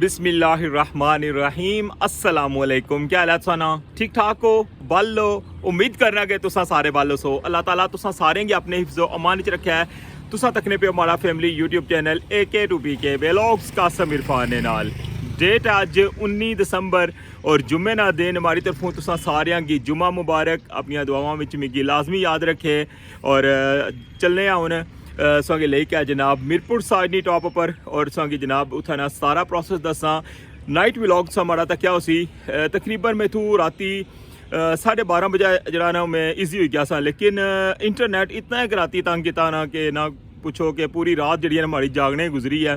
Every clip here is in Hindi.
बिस्मिल्लाहिर्रहमानिर्रहीम अस्सलामुअलैकुम। क्या हाल है तुसां? ठीक ठाक हो? बल लो। उम्मीद करना कि तुसां सारे बल सो। अल्लाह ताला तुसां सारें गी अपने हिफ्ज़ो अमान च रखा है। तुसां तकने पे हमारा family YouTube channel AK2PK vlogs Qasim Irfan ने नाल। डेट अज 19 दिसंबर और जुम्मे ना दिन हमारी तरफों तुसां सारियां गी जुम्मा मुबारक। अपनी दुआवां विच मिगी लाजमी याद रखे और चलने हुण सागे लेके जनाब मीरपुर साइड टॉप पर और सागे जनाब उत्थे ना सारा प्रोसेस दसा। नाइट व्लॉग सा माड़ा तक्या उसी तकरीबन मैं तू राती 12:30 बजे जरा ना मैं इजी हो गया सा, लेकिन इंटरनेट इतना एक राती तंग किया ना कि ना पूछो कि पूरी रात जी हमारी जागने गुजरी है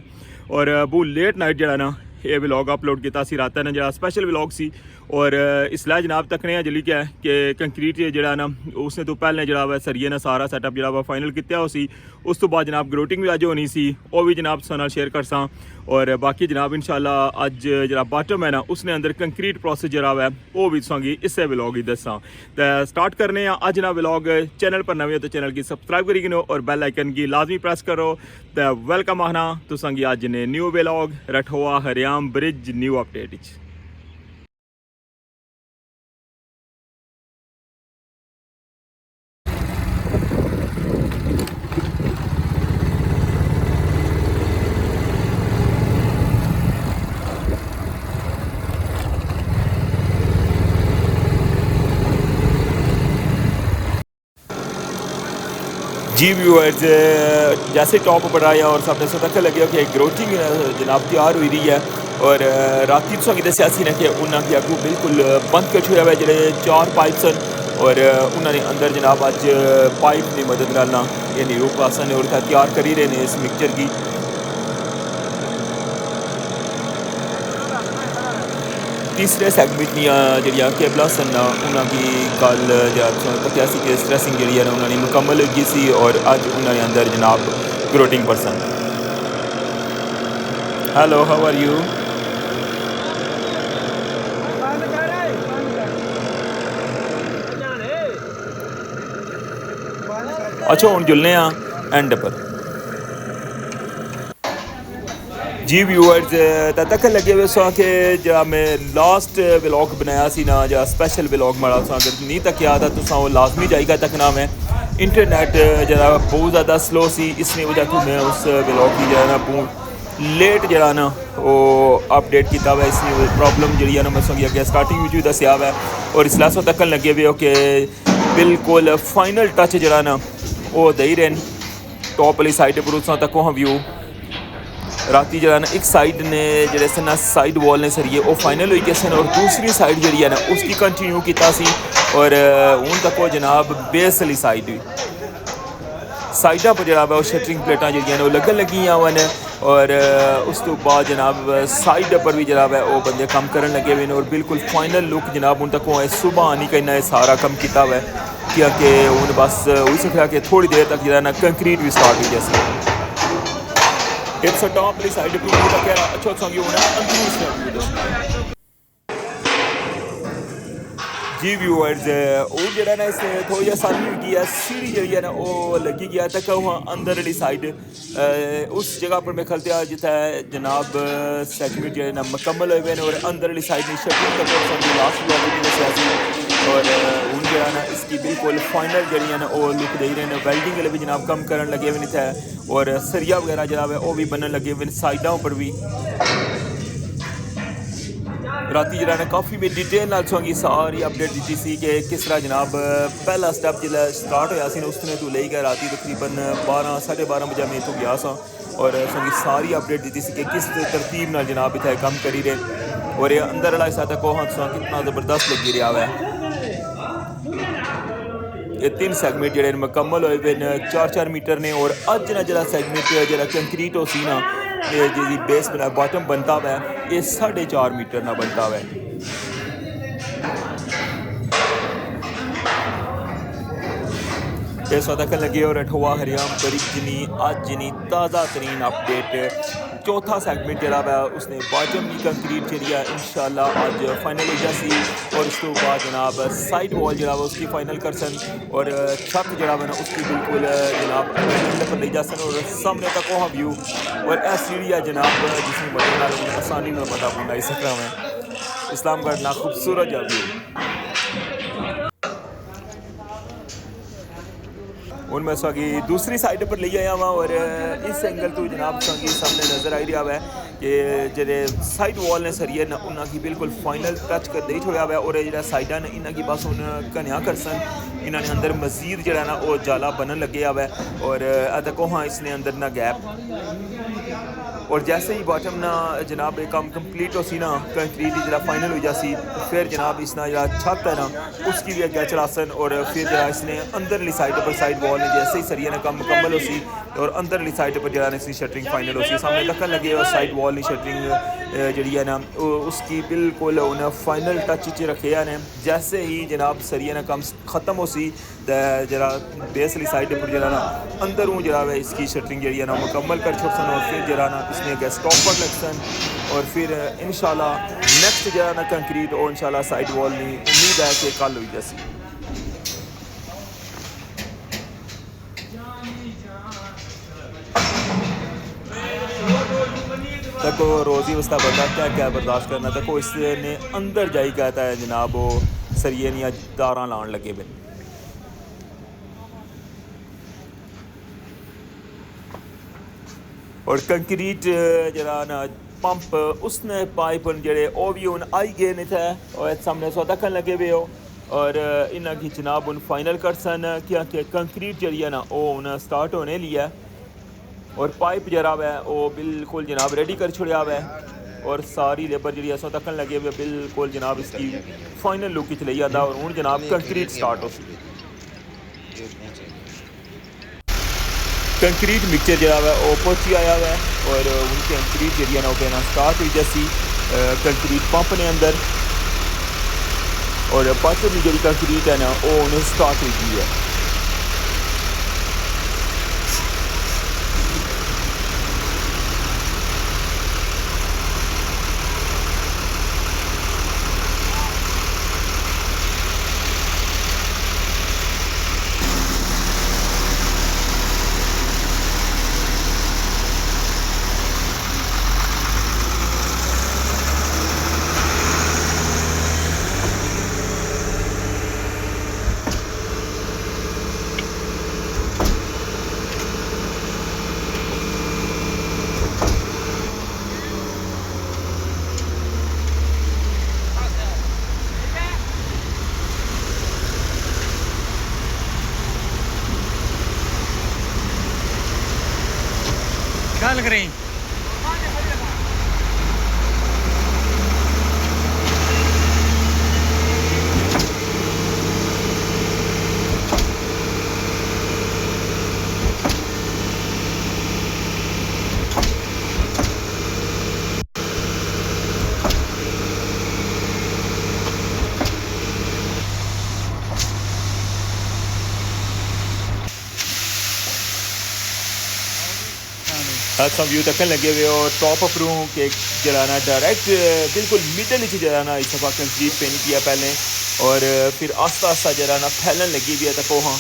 और बहुत लेट नाइट जरा ना ये व्लॉग अपलोड किया रात ने जरा स्पैशल व्लॉग सी। और इसलिए जनाब तकने जल्दी क्या है कि कंक्रीट जरा ना उसने तो पहले जरा वा सरिये ने सारा सैटअप जरा वा फाइनल किया उसी। उस तो बाद जनाब ग्रोटिंग भी अज होनी सी, वो भी जनाब तुहाडे नाल शेयर करसा। और बाकी जनाब इंशाल्लाह अज जरा बाटम है ना उसने अंदर कंक्रीट प्रोसेस जरा है वो भी तुसांगी इसे व्लॉग ही दसा। तो स्टार्ट करने अज ना व्लॉग। चैनल पर नवे हो तो चैनल की सब्सक्राइब करी गिनो और बेल आइकन की लाजमी प्रेस करो। तो वेलकम आना तुसांगी अज ने न्यू व्लॉग रठोआ हरियाम ब्रिज न्यू अपडेट। जी व्यूअर्स, जैसे टॉप पर आया और सामने से तक लगे कि ग्रोटिंग जनाब तैयार हुई रही है और राती तुसा दसिया सी कि उन्होंने अगू बिल्कुल बंद कट हुआ है जोड़े 4 पाइप सन और उन्होंने अंदर जनाब अज पाइप की मदद नाल यानी रूप आसन और तैयार करी रहे हैं इस मिक्सचर की। तीसरे सैगमेंट दियाँ केबल सन उन्होंने कल पता कि स्ट्रैसिंग जी उन्होंने मुकम्मल होगी सी और अज उन्होंने अंदर जनाब ग्रोटिंग person. Hello, how are you? अच्छा हूँ जुलने एंड पर। जी व्यूअर्स, तक लगे हुए सो कि जरा मैं लास्ट व्लॉग बनाया सी ना जरा स्पेशल व्लॉग माड़ा सा अगर नहीं तकिया तो तुसा वो लाजमी जाएगा तकना। मैं इंटरनेट जरा बहुत ज़्यादा स्लो सी, इसलिए वजह तो मैं उस व्लॉग की जरा ना बहुत लेट जरा ना वो अपडेट किया हुआ। इसलिए प्रॉब्लम जी ना मैं सो अगर स्टार्टिंग में भी दसिया हुआ और इसलिए सो तक लगे हुए हो कि बिल्कुल फाइनल टच जरा ना वो दे रहे टॉप वाली साइड पर उस तक वहाँ व्यू राती जरा ना एक साइड ने जड़े सन साइड वॉल ने सरिए वो फाइनल हुई गए सन और दूसरी साइड जी है ना उसकी कंटिन्यू किया और हूँ तक वो जनाब बेस वाली साइड हुई साइडा पर जरा वो शटरिंग प्लेटा जी लगन लगी वन और उस तो बाद जनाब साइड पर भी जरा वो बंदे कम कर लगे हुए हैं और बिल्कुल फाइनल लुक जनाब हूँ तक सुबह नहीं करना सारा कम किया हुआ है क्योंकि हूँ बस हो सकता कि थोड़ी देर तक जरा ना कंक्रीट भी स्टार्ट हुई जैसे। इट्स अ टॉप वाली साइड पे व्यू लगे अच्छा संगी होना अंदर से व्यू दसना जी व्यूअर्स वो जरा ना इसे थोड़ी आसानी हुई है सीढ़ी जी है ना वो लगी गया तक वहाँ अंदर वाली साइड उस जगह पर मैं खलते जितना जनाब सेगमेंट जो है ना मुकम्मल हुए और अंदर वाली साइड ने शटरिंग करके लास्ट ब्लॉग और हूँ जो ना इसकी बिल्कुल फाइनल जी है ना वो लुक दे रहे हैं वेल्डिंग वाले भी जनाब कम करन लगे हुए थे और सरिया वगैरह जनाब है वो भी बनने लगे हुए साइडों पर भी राती जरा ने काफ़ी में डिटेल नाल तुसेंगी सारी अपडेट दी सी कि किस तरह जनाब पहला स्टैप जिसलै स्टार्ट होया सी उसने तो लेई गए राती तकरीबन 12 साढ़े 12 बजे मैं इतों गया सा और तुसेंगी सारी अपडेट दी सी कि किस तरतीब नाल जनाब इत्थे कम करी रहे और ये अंदर वाला हिस्सा तक वहाँ तुसें कितना ज़बरदस्त लगी रहा है ये 3 सैगमेंट जोड़े मुकम्मल होए हुए 4-4 मीटर ने और अज ना जरा सैगमेंट जरा कंक्रीट हो सी ना जी बेस बना बॉटम बनता हुआ है ये 4.5 मीटर ना बनता हुआ है इस वक्त लगे और अठवा हरियाम तरीक जिनी अज जिनी ताज़ा तरीन अपडेट चौथा सैगमेंट जरा उसने बॉटम की कंक्रीट जी इंशाल्लाह आज फाइनल हो जासी और उस तो बाद जनाब साइड वॉल जरा उसकी फाइनल कर सन और छत जरा ना उसकी बिल्कुल जनाब पर ले जा सन और सामने तक वहाँ व्यू और ऐ सीढ़ी जनाब जिसमें बड़े आसानी में पता बंदा इस तरह में इस्लामगढ़ ना खूबसूरत जा व्यू उन मैं सगी दूसरी साइड पर ले आया हुआ और इस एंगल तो जनाब संगी सामने नज़र आई रहा है कि जेरे साइड वॉल ने सरिये ना उन्होंने बिल्कुल फाइनल टच कर दे हुआ है और जो साइडा ने इन्हों की बस हूँ घनिया कर सन इन्होंने अंदर मजीद जरा ना वो जाला बनन लगे हुआ है और तक हाँ इसने अंदर ना गैप और जैसे ही बॉटम ना जनाब एक काम कंप्लीट हो सी ना कंक्रीट जरा फाइनल हो जासी फिर जनाब इसना जरा छत है ना उसकी भी अगर चलासन और फिर जरा इसने अंदर वाली साइड पर साइड वॉल ने जैसे ही सरिया ना काम मुकम्मल हो सी और अंदर वाली साइड पर जरा इसकी शटरिंग फाइनल हो सी सामने लकन लगे और साइड वॉल की शटरिंग जी है ना उसकी बिल्कुल उन्हें फाइनल टच च रखे ने जैसे ही जनाब सरिया ना काम ख़त्म हो सी जरा बेस वाली साइड पर जरा ना अंदर जरा इसकी शटरिंग जी है ना मुकम्मल कर छोड़ सन और फिर जरा ना इसमें गैस स्टॉपर लग सन और फिर इंशाल्लाह नेक्स्ट जरा ना कंक्रीट और इंशाल्लाह साइड वॉल नहीं उम्मीद है कि कल हुई जैसी तको रोज़ी वस्ता बंदा क्या क्या बर्दाश्त करना तको इसने अंदर जाई कहता है जनाब वो सरिये निया तारा लाने लगे बिन और कंक्रीट जरा ना पंप उसने पाइप जड़े वो भी हूँ आई गए नहीं थे और सामने सौ दखन लगे हुए हो और इन्हों की जनाब उन फाइनल कर सन क्योंकि कंक्रीट जरी है ना वो उन्हें स्टार्ट होने लिया और पाइप जरा है वो बिल्कुल जनाब रेडी कर छुड़िया हुआ है और सारी लेबर जी सौ तकन लगे हुए बिल्कुल जनाब इसकी फाइनल लुक ले जाता और हूँ जनाब कंक्रीट स्टार्ट हो सी कंक्रीट मिक्सचर जरा है वो पहुँची आया हुआ है और उनकी कंक्रीट जी ना कहना स्टार्ट हुई जैसी कंक्रीट पंप ने अंदर और बॉटम जी कंक्रीट है ना वो उन्हें स्टार्ट हुई है असां व्यू तकन लगे हुए हो टॉप अपरू के जरा ना डायरेक्ट बिल्कुल मिडल जरा ना इस दफ़ा कंक्रीट पेंट किया पहले और फिर आस्ता आस्ता जरा ना फैलन लगी हुई है तको हाँ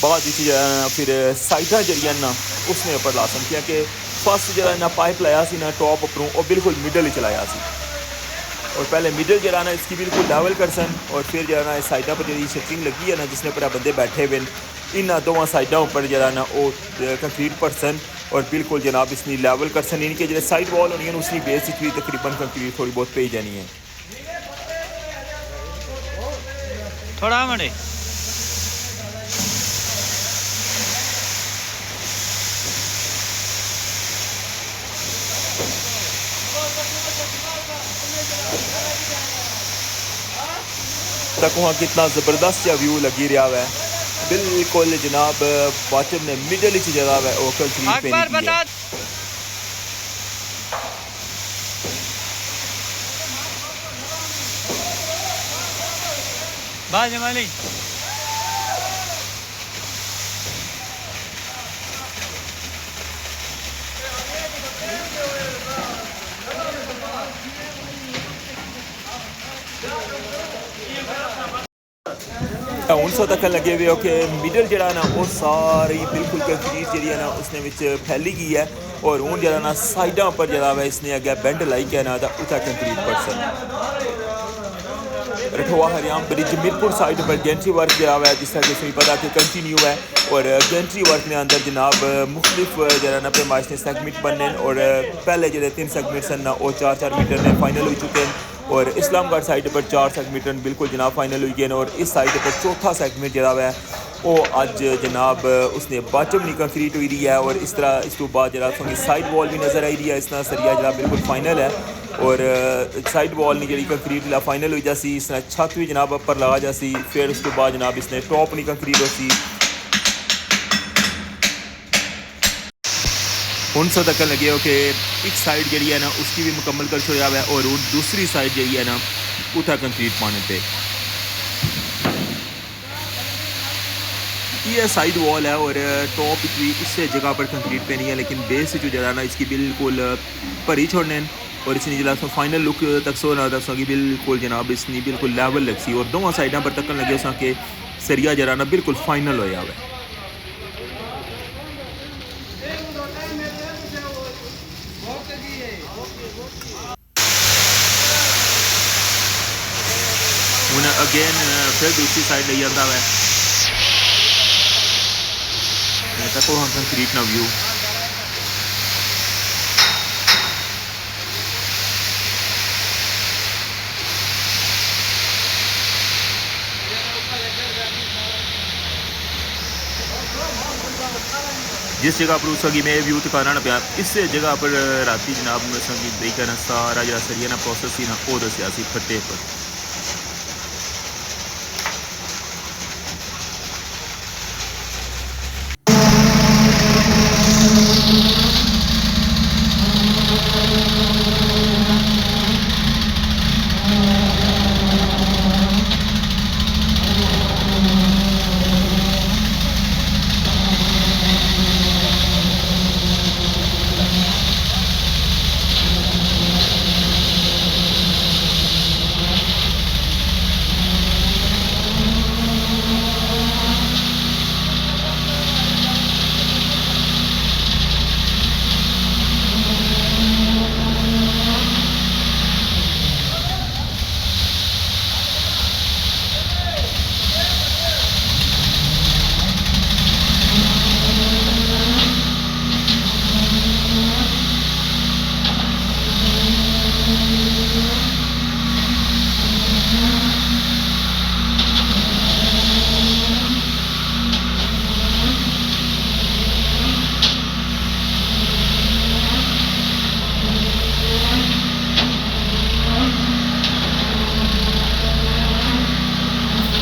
बाद जरा ना फिर साइडा जरिया ना उसने ऊपर लासन किया कि फर्स्ट जरा ना पाइप लाया सी ना टॉप अपरू और बिल्कुल मिडल ही चलाया सी और पहले मिडल जरा ना इसकी बिल्कुल लेवल कर सन और फिर जरा ना साइडा पर जी शटरिंग लगी है ना जिसने ऊपर बंदे बैठे हुए इन दोवां साइडा ऊपर जरा ना वो कंक्रीट पर सन और बिल्कुल जनाब इसनी लेवल कर सन इनके जो साइड वॉल होनी है उसकी बेस भी तकरीबन कंक्रीट थोड़ी बहुत पे जानी है थोड़ा मड़े तक वहाँ कितना ज़बरदस्त या व्यू लगी रहा है बिल्कुल जनाब बॉटम ने मिडल जगह है वो कंक्रीट पे नहीं है बाज माली हूँ सौ तक लगे हुए हो कि मिडल जरा ना वो सारी बिल्कुल कंक्रीट जी है ना उसने फैली गई है और हूँ जरा ना साइडा पर जरा है इसने अगर बेंड लाई के ना उतना कंक्रीट परसन रठवा हरियाम ब्रिज मीरपुर साइड पर गेंट्री वर्क जरा है जिस तरह कि पता कि कंटिन्यू है और गेंट्री वर्क के अंदर जनाब मुख्तलिफ जरा ना पैमाइश ने सेगमेंट बनने और पहले जो 3 सेगमेंट सन ना वो 4-4 मीटर ने फाइनल हो चुके हैं और इस्लामगढ़ साइड पर 4 सेगमेंट बिल्कुल जनाब फाइनल हुई गए और इस साइड पर चौथा सेगमेंट जरा है वो अज जनाब उसने बॉटम नहीं कंक्रीट हुई रही है और इस तरह इस तो बाद जरा थोड़ी साइड वॉल भी नज़र आई रही है इस तरह सरिया जरा बिल्कुल फाइनल है और साइड वॉल नहीं जी कंक्रीट ला फाइनल हुई जासी इस तरह छत भी जनाब ऊपर लगा जासी फिर उसके बाद जनाब इसने टॉप नहीं कंक्रीट होती हूँ सौ तक लगे हो कि एक साइड जी है ना उसकी भी मुकम्मल कर छोड़ा है और दूसरी साइड जी है ना उठा कंक्रीट पाने पे ये साइड वॉल है और टॉप भी इस जगह पर कंक्रीट पे नहीं है लेकिन बेस जो जरा ना इसकी बिल्कुल भरी छोड़ने और इसने जरा फाइनल लुक तक सो ना दसों कि बिल्कुल जनाब इसने बिल्कुल लेवल लगी और दोनों साइडों पर तकन लगे उस कि सरिया जरा ना बिल्कुल फाइनल होया है हूँ अगेन फिर दूसरी साइड ले जाता है तको हम कंक्रीट ना व्यू जिस जगह पर उसकी मैं व्यू दिखाना पाया इस जगह पर राती जनाब संगी बई करना सारा जरा सरिया ना प्रोसेस ही ना वो दसिया फटे पर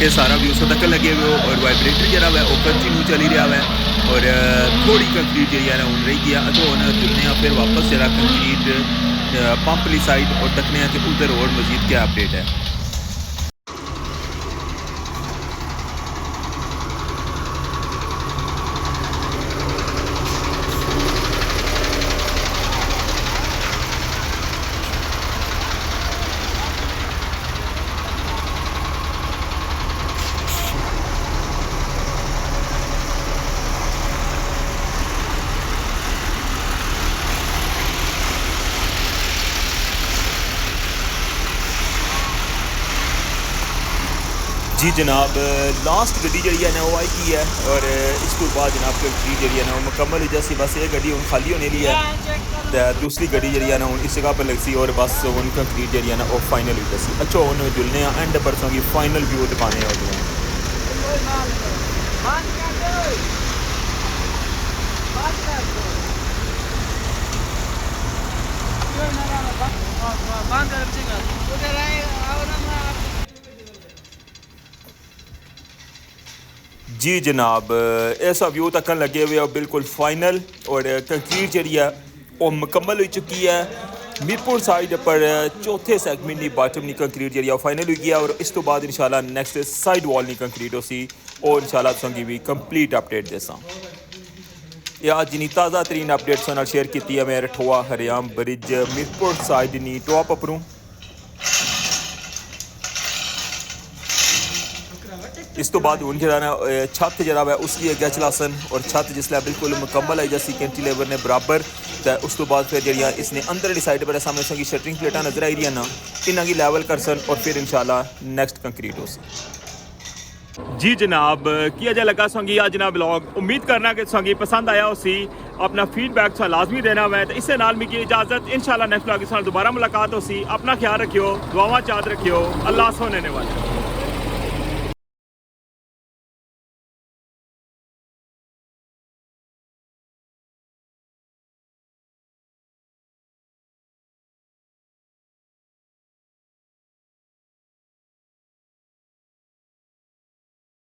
ये सारा भी उस तक लगे हुए और वाइब्रेटर जरा है वो कंटिन्यू चली रहा है और थोड़ी कंक्रीट जी है हूँ रही गया तो हम चलने फिर वापस जरा कंक्रीट पंप वाली साइड और तकने कि उधर और मजीद क्या अपडेट है जी जनाब लास्ट गड्डी जी है ना वो आई की है और इसके बाद जनाब गड्डी जी है ना वो मुकम्मल जैसी बस ये गड्डी हूँ खाली होने ली है तो दूसरी गड्डी जी है ना इस जगह पर लगती और बस हूँ कंक्रीट जी है ना वो फाइनल हुई जैसी अच्छा हूँ जुलने एंड परसों की फाइनल व्यू दिखाने हो जी जनाब ऐसा व्यू तक लगे हुए और बिल्कुल फाइनल और कंक्रीट जी है वो मुकम्मल हो चुकी है मीरपुर साइड पर चौथे सैगमेंट की बाटम की कंक्रीट जी फाइनल हुई है और इस तो बाद इंशाल्लाह नेक्स्ट साइड वॉल की कंक्रीट हो सी और इंशाल्लाह तुसें भी कंप्लीट अपडेट देसां ये अज नी ताज़ा तरीन अपडेट नाल शेयर की है मैं रठोआ हरियाम ब्रिज मीरपुर साइड नी टॉप अपरों इस तो बाद हूँ जो छत जरा है उसकी अग्गै चलासन और छत जिसलै बिल्कुल मुकम्मल आई जैसी कैंटिलेवर ने बराबर तो उस तो बाद फिर जड़ियाँ इसने अंदर वाली साइड पर सामने संगी शटरिंग प्लेटा नजर आई रही ना इन्हों की लैवल करसन और फिर इंशाल्लाह नेक्स्ट कंक्रीट हो सी जी जनाब की अजय लगा संगी आज ना ब्लॉग उम्मीद करना कि संगी पसंद आया उसी अपना फीडबैक सा लाजमी देना हुआ है तो इससे नाल मिगी इजाजत इंशाल्लाह नेक्स्ट ब्लॉग के साथ दोबारा मुलाकात हो सी अपना ख्याल रखियो दुआवां चाहत रखियो अल्लाह सोने वाले